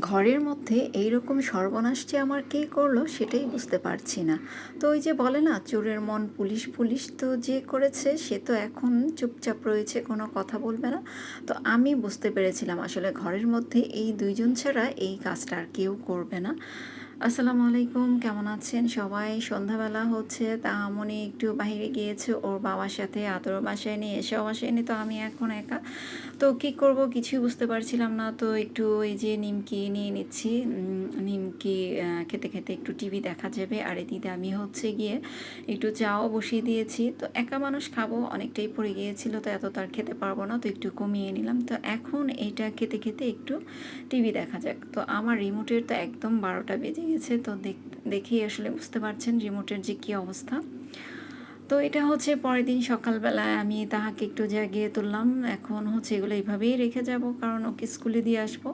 ঘরের মধ্যে এইরকম সর্বনাশ যে আমার কে করলো সেটাই বুঝতে পারছি না। তো ওই যে বলে না চোরের মন পুলিশ পুলিশ, তো যে করেছে সে তো এখন চুপচাপ রয়েছে, কোনো কথা বলবে না। তো আমি বুঝতে পেরেছিলাম আসলে ঘরের মধ্যে এই দুইজন ছাড়া এই কাজটা আর কেউ করবে না। আসসালামু আলাইকুম, কেমন আছেন সবাই? সন্ধ্যাবেলা হচ্ছে, তা আমনি একটু বাইরে গিয়েছে ওর বাবার সাথে, আদর বাসায় নিয়ে এসেও আসেনি, তো আমি এখন একা। তো কি করব কিছুই বুঝতে পারছিলাম না, তো একটু এই যে নিমকি নিয়ে নিচ্ছি। নিমকি খেতে খেতে একটু টিভি দেখা যাবে, আর এদিকে আমি হচ্ছে গিয়ে একটু চাও বসিয়ে দিয়েছি। তো একা মানুষ খাবো, অনেকটাই পড়ে গিয়েছিল, তো এত তার খেতে পারবো না, তো একটু কমিয়ে নিলাম। তো এখন এইটা খেতে খেতে একটু টিভি দেখা যাক। তো আমার রিমোটের তো একদম 12টা বেজে গেছে, তো দেখেই আসলে বুঝতে পারছেন রিমোটের যে কী অবস্থা। তো এটা হচ্ছে পরের দিন সকালবেলায় আমি তাহাকে একটু জাগিয়ে তুললাম। এখন হচ্ছে এগুলো এইভাবেই রেখে যাব, কারণ ওকে স্কুলে দিয়ে আসবো।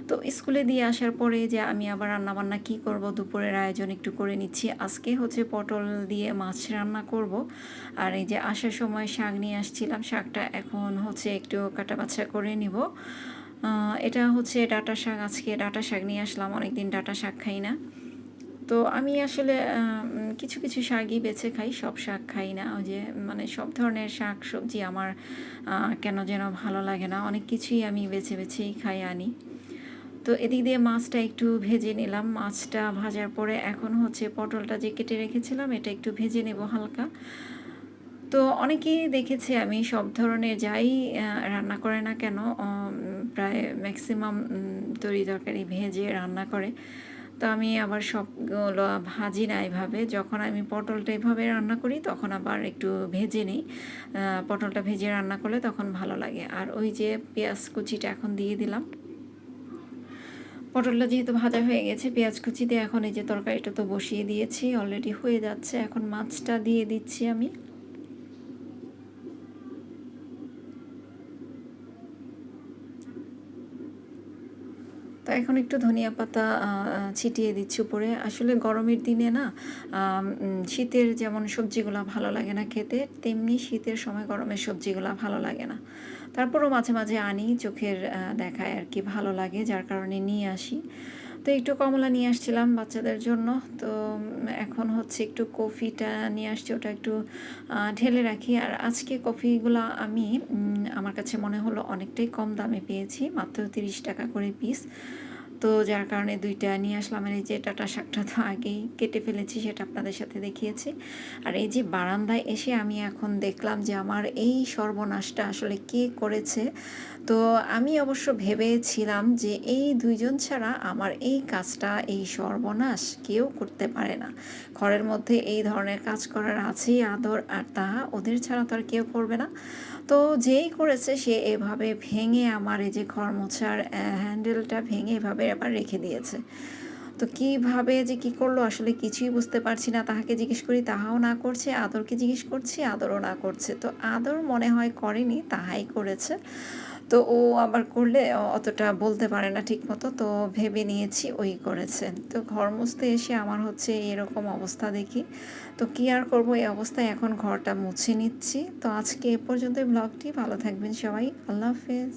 তো স্কুলে দিয়ে আসার পরে যে আমি আবার রান্নাবান্না কী করব, দুপুরের আয়োজন একটু করে নিচ্ছি। আজকে হচ্ছে পটল দিয়ে মাছ রান্না করব। আর এই যে আসার সময় শাক নিয়ে আসছিলাম, শাকটা এখন হচ্ছে একটু কাটা বাছা করে নিব। এটা হচ্ছে ডাঁটা শাক, আজকে ডাঁটা শাক নিয়ে আসলাম, অনেকদিন ডাঁটা শাক খাই না। তো আমি আসলে কিছু কিছু শাকই বেছে খাই, সব শাক খাই না। ওই যে মানে সব ধরনের শাক সবজি আমার কেন যেন ভালো লাগে না, অনেক কিছুই আমি বেছে বেছেই খাই আনি। তো এদিক দিয়ে মাছটা একটু ভেজে নিলাম, মাছটা ভাজার পরে এখন হচ্ছে পটলটা যে কেটে রেখেছিলাম এটা একটু ভেজে নেব হালকা। তো অনেকেই দেখেছি আমি সব ধরনের যাই রান্না করে না কেন, প্রায় ম্যাক্সিমাম তরি তরকারি ভেজে রান্না করে। তো আমি আবার সবগুলো ভাজি না এভাবে, যখন আমি পটলটা এভাবে রান্না করি তখন আবার একটু ভেজে নিই। পটলটা ভেজে রান্না করলে তখন ভালো লাগে। আর ওই যে পেঁয়াজ কুচিটা এখন দিয়ে দিলাম। পটলটা যেহেতু ভাজা হয়ে গেছে পেঁয়াজ কুচি দিয়ে, এখন এই যে তরকারিটা তো বসিয়ে দিয়েছি, অলরেডি হয়ে যাচ্ছে। এখন মাছটা দিয়ে দিচ্ছি আমি। তো এখন একটু ধনিয়া পাতা ছিটিয়ে দিচ্ছি উপরে। আসলে গরমের দিনে না শীতের যেমন সবজিগুলো ভালো লাগে না খেতে, তেমনি শীতের সময় গরমের সবজিগুলো ভালো লাগে না। তারপরও মাঝে মাঝে আনি, চোখের দেখায় আর কি ভালো লাগে, যার কারণে নিয়ে আসি। তো একটু কমলা নিয়ে আসছিলাম বাচ্চাদের জন্য। তো এখন হচ্ছে একটু কফিটা নিয়ে আসছি, ওটা একটু ঢেলে রাখি। আর আজকে কফিগুলো আমি আমার কাছে মনে হলো অনেকটাই কম দামে পেয়েছি, মাত্র 30 টাকা করে পিস। তো যার কারণে 2টা নিয়ে আসলাম। আর এই যে ডাঁটা শাকটা তো আগেই কেটে ফেলেছি, সেটা আপনাদের সাথে দেখিয়েছি। আর এই যে বারান্দায় এসে আমি এখন দেখলাম যে আমার এই সর্বনাশটা আসলে কে করেছে। তো আমি অবশ্য ভেবেছিলাম যে এই দুইজন ছাড়া আমার এই কাজটা, এই সর্বনাশ কেউ করতে পারে না। ঘরের মধ্যে এই ধরনের কাজ করার আছেই আদর, আর তাহা ওদের ছাড়া তো আর কেউ করবে না। তো যেই করেছে সে এভাবে ভেঙে আমার এই যে ঘর মোছার হ্যান্ডেলটা ভেঙে এভাবে আবার রেখে দিয়েছে। তো কীভাবে যে কী করলো আসলে কিছুই বুঝতে পারছি না। তাহাকে জিজ্ঞেস করি, তাহাও না করছে। আদরকে জিজ্ঞেস করছি, আদরও না করছে। তো আদর মনে হয় করেনি, তাহাই করেছে। তো ও আবার করলে অতটা বলতে পারে না ঠিকমতো, তো ভেবে নিয়েছি ওই করেছে। তো ঘর মুছতে এসে আমার হচ্ছে এরকম অবস্থা দেখি। তো কী আর করবো, এই অবস্থায় এখন ঘরটা মুছে নিচ্ছি। তো আজকে এ পর্যন্তই ব্লগটি। ভালো থাকবেন সবাই, আল্লাহ হাফেজ।